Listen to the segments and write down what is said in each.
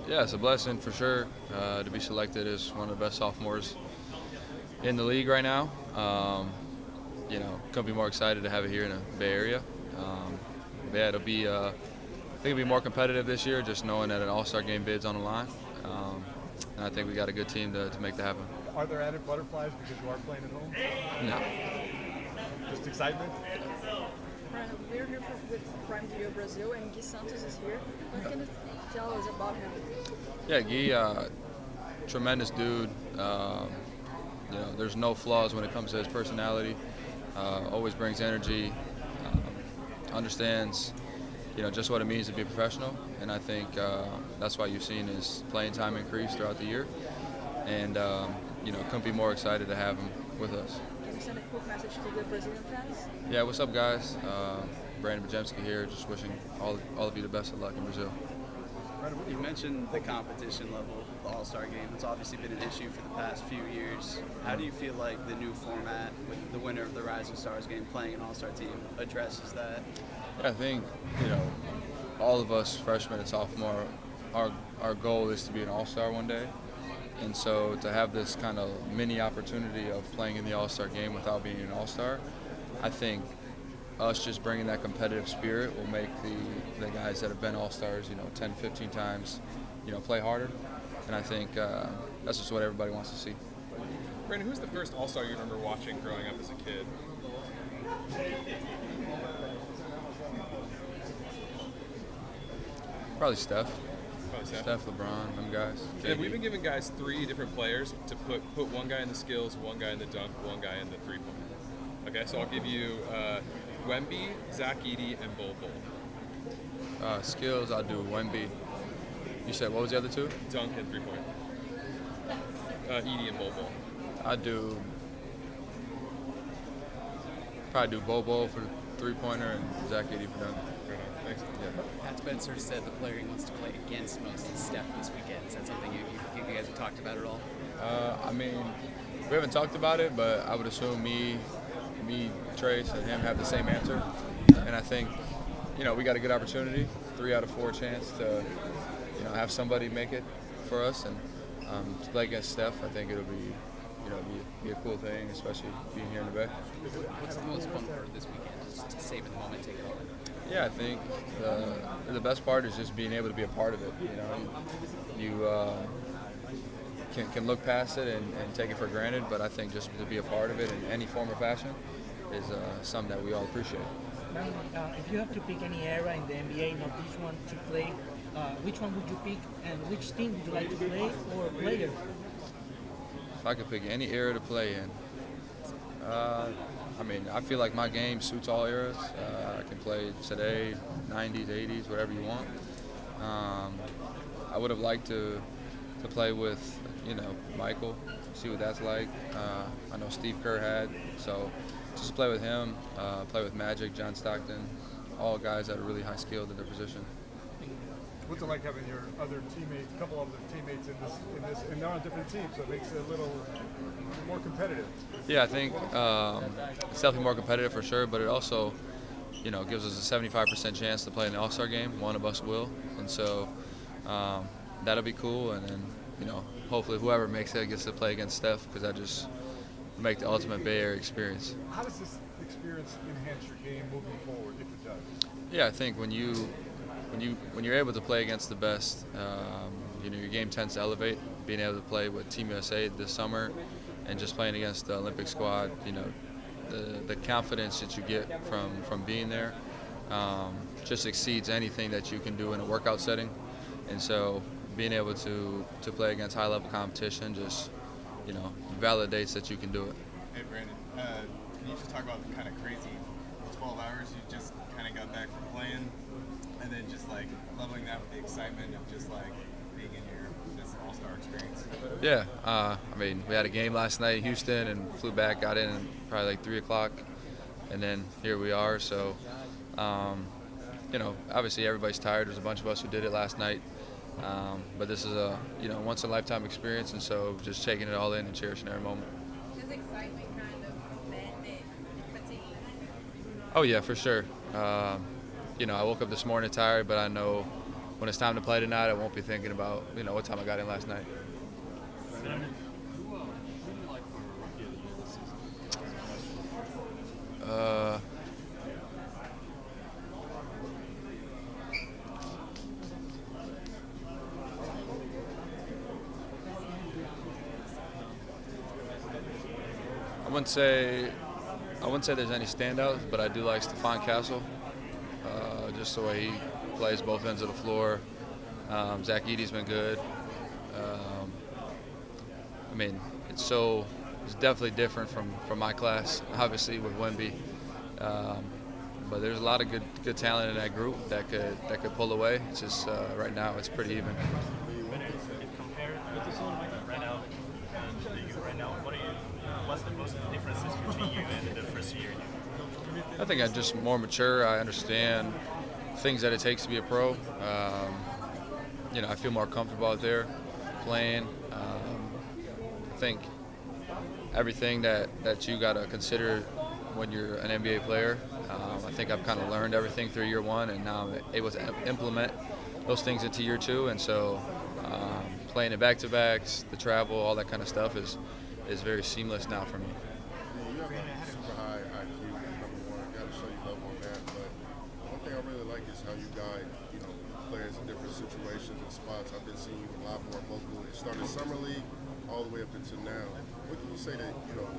Yeah, it's a blessing for sure to be selected as one of the best sophomores in the league right now. Couldn't be more excited to have it here in the Bay Area. Yeah, I think it'll be more competitive this year, just knowing that an All-Star game bid's on the line. And I think we got a good team to make that happen. Are there added butterflies because you are playing at home? No. Just excitement? We're here with Pregame Brazil, and Gui Santos is here. What can you tell us about him? Yeah, Guy, tremendous dude. There's no flaws when it comes to his personality. Always brings energy. Understands, just what it means to be a professional. And I think that's why you've seen his playing time increase throughout the year. And couldn't be more excited to have him with us. Can you send a quick message to the Brazilian fans? Yeah, what's up, guys? Brandin Podziemski here. Just wishing all of you the best of luck in Brazil. You mentioned the competition level, the All-Star game. It's obviously been an issue for the past few years. How do you feel like the new format with the winner of the Rising Stars game playing an All-Star team addresses that? Yeah, I think, all of us freshmen and sophomore, our goal is to be an All-Star one day. And so to have this kind of mini opportunity of playing in the All-Star game without being an All-Star, I think us just bringing that competitive spirit will make the guys that have been All-Stars, 10, 15 times, play harder. And I think that's just what everybody wants to see. Brandon, who's the first All-Star you remember watching growing up as a kid? Probably Steph. Steph, LeBron, them guys. And we've been giving guys 3 different players to put one guy in the skills, one guy in the dunk, one guy in the three-point. Okay, so I'll give you Wemby, Zach Edey, and Bol Bol. Skills, I'll do Wemby. You said, what was the other 2? Dunk and three-point. Edey and Bol Bol. I'd probably do Bobo for the three-pointer and Zach Edey for dunk. Thanks. Yeah. Pat Spencer said the player he wants to play against most is Steph this weekend. Is that something you guys have talked about at all? We haven't talked about it, but I would assume me, Trace, and him have the same answer. And I think, we got a good opportunity, 3 out of 4 chance to, have somebody make it for us. And to play against Steph, I think it'll be, be a cool thing, especially being here in the Bay. What's the most fun part of this weekend? Just to savor the moment, take it all in. Yeah, I think the best part is just being able to be a part of it. You can look past it and take it for granted, but I think just to be a part of it in any form or fashion is something that we all appreciate. If you have to pick any era in the NBA, not this one, to play, which one would you pick, and which team would you like to play or player? If I could pick any era to play in, I feel like my game suits all eras. I can play today, 90s, 80s, whatever you want. I would have liked to play with, Michael, see what that's like. I know Steve Kerr had, so just play with him, play with Magic, John Stockton, all guys that are really high skilled in their position. What's it like having your other teammates, a couple of other teammates in this, and they're on different teams, so it makes it a little more competitive? Yeah, I think it's definitely more competitive for sure, but it also, gives us a 75% chance to play in the All-Star game. One of us will, and so that'll be cool. And then, hopefully whoever makes it gets to play against Steph, because that just make the ultimate Bay Area experience. How does this experience enhance your game moving forward, if it does? Yeah, I think when you're able to play against the best, your game tends to elevate. Being able to play with Team USA this summer and just playing against the Olympic squad, the confidence that you get from being there just exceeds anything that you can do in a workout setting. And so being able to play against high-level competition just, validates that you can do it. Hey, Brandon, can you just talk about the kind of crazy 12 hours you just kind of got back from playing, and then just like leveling that with the excitement of just like being in this All-Star experience? Yeah, we had a game last night in Houston and flew back, got in probably like 3 o'clock, and then here we are. So, obviously everybody's tired. There's a bunch of us who did it last night. But this is a once in a lifetime experience, and so just taking it all in and cherishing every moment. Does excitement kind of prevent fatigue? Oh yeah, for sure. I woke up this morning tired, but I know when it's time to play tonight, I won't be thinking about what time I got in last night. Who do you like for rookie of the year this season? I wouldn't say there's any standouts, but I do like Stephon Castle. Just the way he plays both ends of the floor. Zach Edey's been good. I mean, it's definitely different from my class, obviously with Wemby. But there's a lot of good talent in that group that could pull away. It's just right now it's pretty even. Compared with the zone right now and the U right now, what's the most differences between you and the first year? I think I'm just more mature. I understand things that it takes to be a pro. I feel more comfortable out there playing. I think everything that you got to consider when you're an NBA player, I think I've kind of learned everything through year one, and now I'm able to implement those things into year two. And so playing in back-to-backs, the travel, all that kind of stuff is very seamless now for me. You have a super high IQ, number one. Got to show you love on that. But one thing I really like is how you guide, players in different situations and spots. I've been seeing you a lot more vocal. It started summer league all the way up until now. What can you say to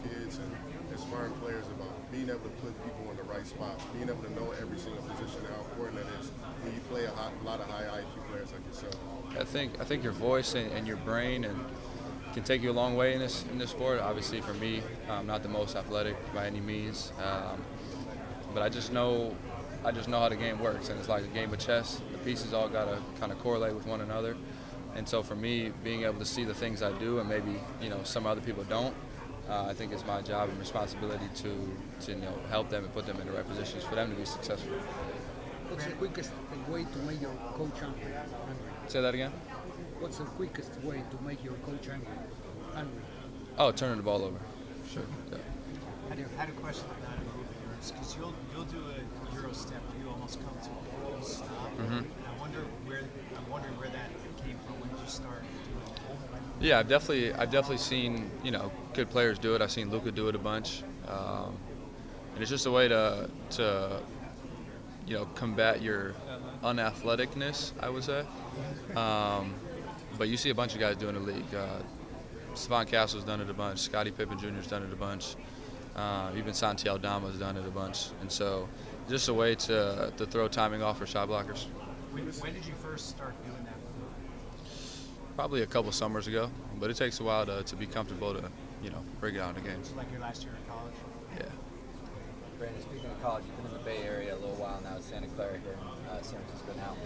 kids and aspiring players about being able to put people in the right spots, being able to know every single position and how important that is when you play a lot of high IQ players like yourself? I think your voice and your brain can take you a long way in this sport. Obviously, for me, I'm not the most athletic by any means, but I just know how the game works, and it's like a game of chess. The pieces all got to kind of correlate with one another, and so for me, being able to see the things I do and maybe some other people don't, I think it's my job and responsibility to help them and put them in the right positions for them to be successful. What's the quickest way to make your coach angry? Say that again? What's the quickest way to make your coach angry? Oh, turning the ball over. Sure. Yeah. I had a question on that move of yours, because you'll do a Euro step, you almost come to a full stop. Mm-hmm. And I'm wondering where that came from. When did you start doing that? Yeah, I've definitely seen good players do it. I've seen Luka do it a bunch, and it's just a way to combat your unathleticness, I would say. But you see a bunch of guys doing the league. Stephon Castle's done it a bunch. Scottie Pippen Jr.'s done it a bunch. Even Santi Aldama's done it a bunch. And so just a way to throw timing off for shot blockers. When did you first start doing that? Probably a couple summers ago. But it takes a while to be comfortable to, break it out in a game. Like your last year in college? Yeah. Brandon, speaking of college, you've been in the Bay Area a little while now, Santa Clara here in San Francisco now.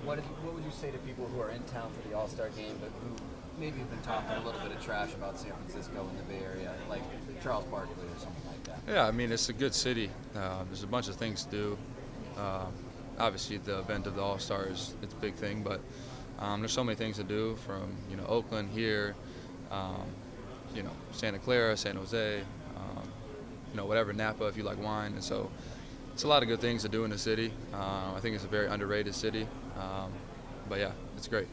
What would you say to people who are in town for the All-Star game, but who maybe have been talking a little bit of trash about San Francisco in the Bay Area, like Charles Barkley or something like that? Yeah, I mean, it's a good city. There's a bunch of things to do. Obviously, the event of the All-Star it's a big thing, but there's so many things to do from, Oakland here, Santa Clara, San Jose, whatever, Napa if you like wine. And so it's a lot of good things to do in the city. I think it's a very underrated city. But yeah, it's great.